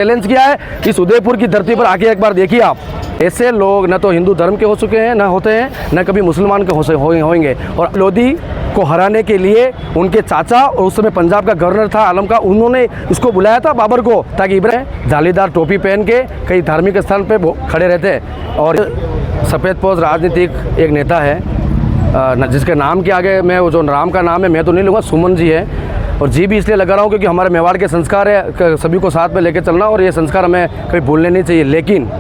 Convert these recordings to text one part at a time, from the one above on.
Challenge किया है। इस उदयपुर की धरती पर आके एक बार देखिए आप, ऐसे लोग न तो हिंदू धर्म के हो चुके हैं, न होते हैं, न कभी मुसलमान के होंगे। और लोधी को हराने के लिए उनके चाचा और उस समय पंजाब का गवर्नर था आलम का, उन्होंने इसको बुलाया था बाबर को, ताकि इब्राहिम जालीदार टोपी पहन के कई धार्मिक स्थान पे खड़े रहते हैं। और सफ़ेद पोश राजनीतिक एक नेता है जिसके नाम के आगे मैं वो जो राम का नाम है मैं तो नहीं लूँगा, सुमन जी है। और जी भी इसलिए लगा रहा हूँ क्योंकि हमारे मेवाड़ के संस्कार है सभी को साथ में लेकर चलना, और ये संस्कार हमें कभी भूलने नहीं चाहिए। लेकिन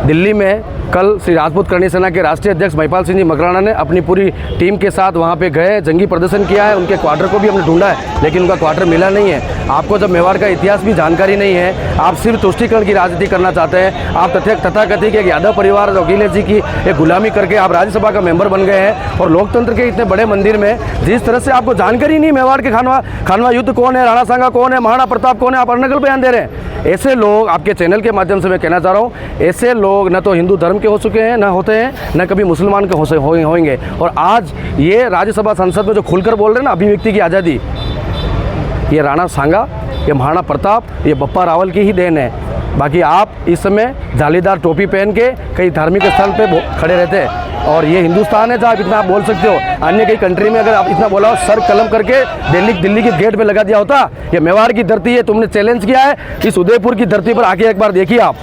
दिल्ली में कल श्री राजपूत करणी सेना के राष्ट्रीय अध्यक्ष महिपाल सिंह जी मकराना ने अपनी पूरी टीम के साथ वहाँ पे गए, जंगी प्रदर्शन किया है। उनके क्वार्टर को भी हमने ढूंढा है, लेकिन उनका क्वार्टर मिला नहीं है। आपको जब मेवाड़ का इतिहास भी जानकारी नहीं है, आप सिर्फ तुष्टीकरण की राजनीति करना चाहते हैं, आप तथाकथित एक यादव परिवार अखिलेश जी की एक गुलामी करके आप राज्यसभा का मेंबर बन गए हैं। और लोकतंत्र के इतने बड़े मंदिर में जिस तरह से आपको जानकारी नहीं मेवाड़ के खानवा युद्ध कौन है, राणा सांगा कौन है, महाराणा प्रताप कौन है, आप अनर्गल बयान दे रहे हैं। ऐसे लोग आपके चैनल के माध्यम से मैं कहना चाह रहा हूँ, ऐसे लोग न तो हिंदू धर्म के हो चुके हैं, न होते हैं, न कभी मुसलमान के होंगे। और आज ये राज्यसभा संसद में जो खुलकर बोल रहे हैं ना, अभिव्यक्ति की आज़ादी, ये राणा सांगा, ये महाराणा प्रताप, ये बप्पा रावल की ही देन है। बाकी आप इस समय जालीदार टोपी पहन के कई धार्मिक स्थल पे खड़े रहते हैं। और ये हिंदुस्तान है जहाँ इतना आप बोल सकते हो। अन्य कई कंट्री में अगर आप इतना बोला हो, सर कलम करके दिल्ली के गेट पे लगा दिया होता। ये मेवाड़ की धरती है, तुमने चैलेंज किया है। इस उदयपुर की धरती पर आके एक बार देखिए आप,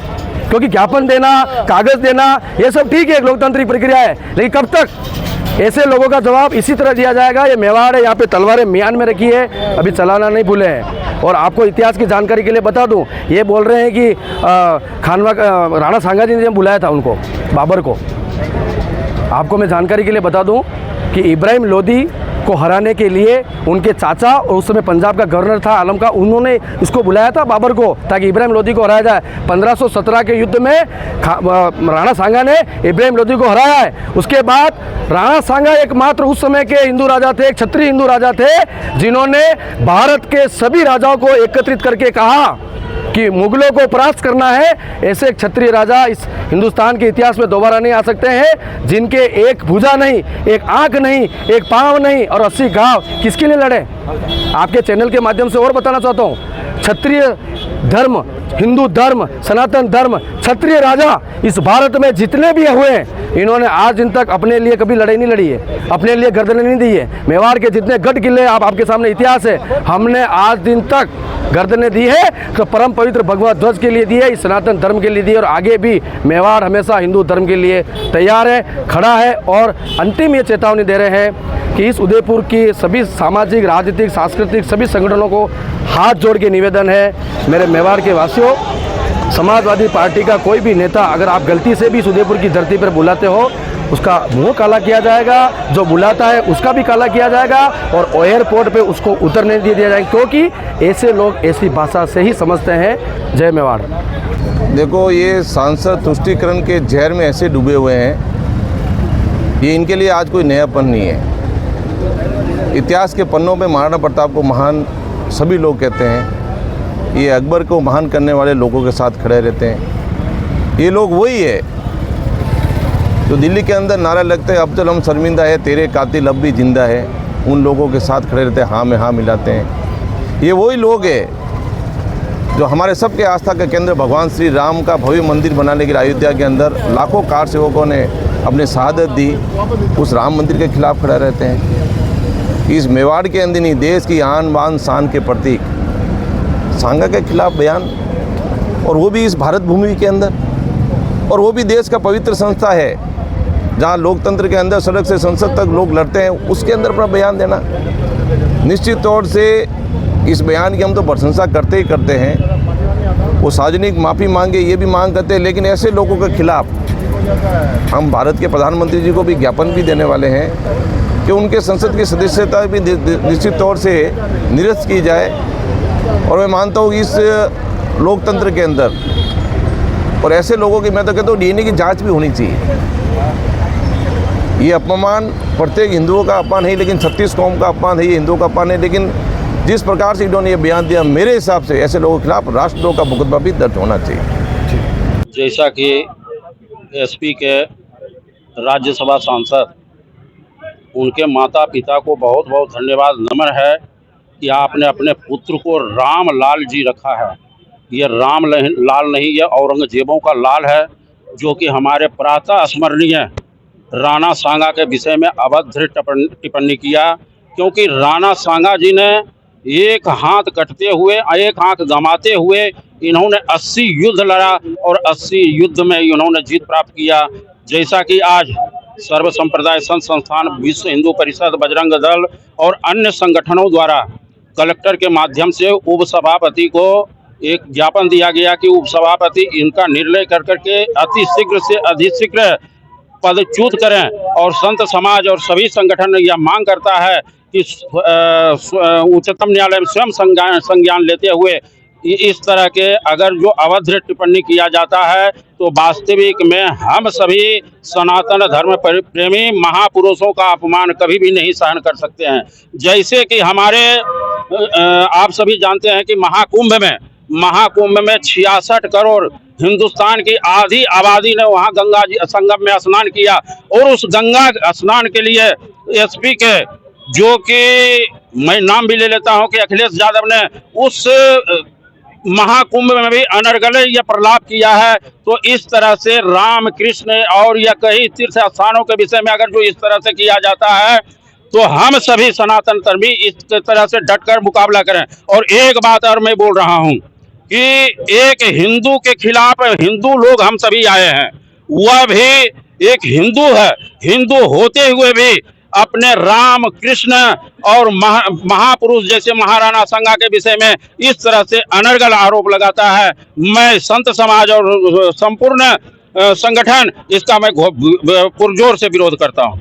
क्योंकि ज्ञापन देना, कागज देना, ये सब ठीक है, एक लोकतांत्रिक प्रक्रिया है, लेकिन कब तक? ऐसे लोगों का जवाब इसी तरह दिया जाएगा। ये मेवाड़ है, यहाँ पे तलवारें म्यान में रखी है, अभी चलाना नहीं भूले हैं। और आपको इतिहास की जानकारी के लिए बता दूं, ये बोल रहे हैं कि राणा सांगा जी ने बुलाया था उनको, बाबर को। आपको मैं जानकारी के लिए बता दूं कि इब्राहिम लोधी को हराने के लिए उनके चाचा और उस समय पंजाब का गवर्नर था आलम का, उन्होंने इसको बुलाया था बाबर को, ताकि इब्राहिम लोधी को हराया जाए। 1517 के युद्ध में राणा सांगा ने इब्राहिम लोधी को हराया है। उसके बाद राणा सांगा एकमात्र उस समय के हिंदू राजा थे, क्षत्रिय हिंदू राजा थे, जिन्होंने भारत के सभी राजाओं को एकत्रित करके कहा कि मुगलों को परास्त करना है। ऐसे क्षत्रिय राजा इस हिंदुस्तान के इतिहास में दोबारा नहीं आ सकते हैं, जिनके एक भुजा नहीं, एक आंख नहीं, एक पांव नहीं और 80 घाव किसके लिए लड़े। आपके चैनल के माध्यम से और बताना चाहता हूँ, क्षत्रिय धर्म, हिंदू धर्म, सनातन धर्म, क्षत्रिय राजा इस भारत में जितने भी हुए हैं, इन्होंने आज दिन तक अपने लिए कभी लड़ाई नहीं लड़ी है, अपने लिए गर्दनें नहीं दी है। मेवाड़ के जितने गढ़ किले आपके सामने इतिहास है, हमने आज दिन तक गर्दनें दी है तो परम पवित्र भगवा ध्वज के लिए दी है, इस सनातन धर्म के लिए दी है। और आगे भी मेवाड़ हमेशा हिंदू धर्म के लिए तैयार है, खड़ा है। और अंतिम ये चेतावनी दे रहे हैं कि इस उदयपुर की सभी सामाजिक, राजनीतिक, सांस्कृतिक सभी संगठनों को हाथ जोड़ के निवेदन है, मेरे मेवाड़ के वासियों, समाजवादी पार्टी का कोई भी नेता अगर आप गलती से भी इस उदयपुर की धरती पर बुलाते हो, उसका मुंह काला किया जाएगा, जो बुलाता है उसका भी काला किया जाएगा, और एयरपोर्ट पे उसको उतरने नहीं दिया जाएगा, क्योंकि ऐसे लोग ऐसी भाषा से ही समझते हैं। जय मेवाड़। देखो, ये सांसद तुष्टीकरण के जहर में ऐसे डूबे हुए हैं, ये इनके लिए आज कोई नयापन नहीं है। इतिहास के पन्नों पे महाराणा प्रताप को महान सभी लोग कहते हैं, ये अकबर को महान करने वाले लोगों के साथ खड़े रहते हैं। ये लोग वही है जो दिल्ली के अंदर नारा लगते हैं, अब चल हम शर्मिंदा है, तेरे कातिल अब भी जिंदा है, उन लोगों के साथ खड़े रहते हैं, हाँ में हाँ मिलाते हैं। ये वही लोग हैं जो हमारे सबके आस्था के केंद्र भगवान श्री राम का भव्य मंदिर बनाने के लिए अयोध्या के अंदर लाखों कार सेवकों ने अपनी शहादत दी, उस राम मंदिर के खिलाफ खड़ा रहते हैं। इस मेवाड़ के अंदर नहीं, देश की आन बान शान के प्रतीक सांगा के खिलाफ बयान, और वो भी इस भारत भूमि के अंदर, और वो भी देश का पवित्र संस्था है जहाँ लोकतंत्र के अंदर सड़क से संसद तक लोग लड़ते हैं, उसके अंदर अपना बयान देना। निश्चित तौर से इस बयान की हम तो प्रशंसा करते ही करते हैं। वो सार्वजनिक माफ़ी मांगे, ये भी मांग करते हैं, लेकिन ऐसे लोगों के खिलाफ हम भारत के प्रधानमंत्री जी को भी ज्ञापन भी देने वाले हैं कि उनके संसद की सदस्यता भी निश्चित तौर से निरस्त की जाए। और मैं मानता हूँ कि इस लोकतंत्र के अंदर और ऐसे लोगों की, मैं तो कहता हूँ, डीएनए की जांच भी होनी चाहिए। ये अपमान प्रत्येक हिंदुओं का अपमान है, लेकिन 36 कौम का अपमान है, ये हिंदुओं का अपमान है। लेकिन जिस प्रकार से इन्होंने ये बयान दिया, मेरे हिसाब से ऐसे लोगों के खिलाफ राष्ट्रद्रोह का मुकदमा भी दर्ज होना चाहिए। जैसा कि एसपी के राज्यसभा सांसद, उनके माता पिता को बहुत बहुत धन्यवाद, नमन है कि आपने अपने पुत्र को राम लाल जी रखा है। ये लाल नहीं, ये औरंगजेबों का लाल है, जो कि हमारे प्रातः स्मरणीय राणा सांगा के विषय में अभद्र टिप्पणी किया। क्योंकि राणा सांगा जी ने एक हाथ कटते हुए, एक हाथ गंवाते हुए इन्होंने 80 युद्ध लड़ा और 80 युद्ध में इन्होंने जीत प्राप्त किया। जैसा कि आज सर्व संप्रदाय संत संस्थान, विश्व हिंदू परिषद, बजरंग दल और अन्य संगठनों द्वारा कलेक्टर के माध्यम से उप सभापति को एक ज्ञापन दिया गया कि उप सभापति इनका निर्णय कर करके अति शीघ्र से अधिशीघ्र पदच्युत करें। और संत समाज और सभी संगठन यह मांग करता है कि उच्चतम न्यायालय में स्वयं संज्ञान लेते हुए इस तरह के अगर जो अभद्र टिप्पणी किया जाता है तो वास्तविक में हम सभी सनातन धर्म प्रेमी महापुरुषों का अपमान कभी भी नहीं सहन कर सकते हैं। जैसे कि हमारे आप सभी जानते हैं कि महाकुंभ में 66 करोड़ हिंदुस्तान की आधी आबादी ने वहां गंगा जी संगम में स्नान किया। और उस गंगा स्नान के लिए एसपी के, जो कि मैं नाम भी ले लेता हूं कि अखिलेश यादव ने उस महाकुंभ में भी अनर्गल यह प्रलाप किया है। तो इस तरह से राम कृष्ण और या कई तीर्थ स्थानों के विषय में अगर जो इस तरह से किया जाता है तो हम सभी सनातन धर्मी इस तरह से डटकर मुकाबला करें। और एक बात और मैं बोल रहा हूं कि एक हिंदू के खिलाफ हिंदू लोग हम सभी आए हैं, वह भी एक हिंदू है, हिंदू होते हुए भी अपने राम कृष्ण और महापुरुष जैसे महाराणा सांगा के विषय में इस तरह से अनर्गल आरोप लगाता है। मैं संत समाज और संपूर्ण संगठन इसका मैं पुरजोर से विरोध करता हूं।